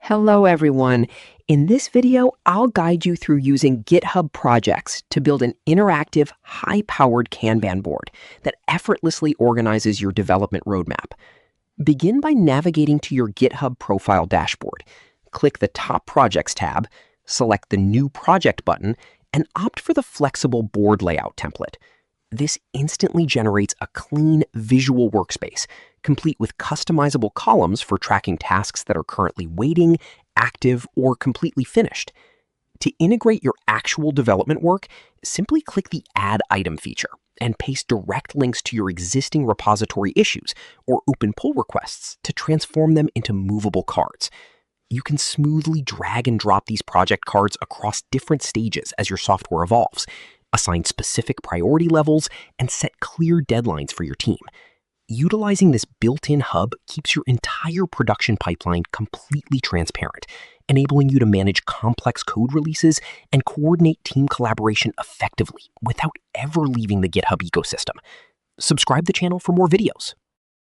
Hello everyone. In this video, I'll guide you through using GitHub projects to build an interactive, high-powered Kanban board that effortlessly organizes your development roadmap. Begin by navigating to your GitHub profile dashboard. Click the Top Projects tab, select the New Project button, and opt for the flexible board layout template. This instantly generates a clean visual workspace, complete with customizable columns for tracking tasks that are currently waiting, active, or completely finished. To integrate your actual development work, simply click the Add Item feature and paste direct links to your existing repository issues or open pull requests to transform them into movable cards. You can smoothly drag and drop these project cards across different stages as your software evolves, assign specific priority levels, and set clear deadlines for your team. Utilizing this built-in hub keeps your entire production pipeline completely transparent, enabling you to manage complex code releases and coordinate team collaboration effectively without ever leaving the GitHub ecosystem. Subscribe to the channel for more videos.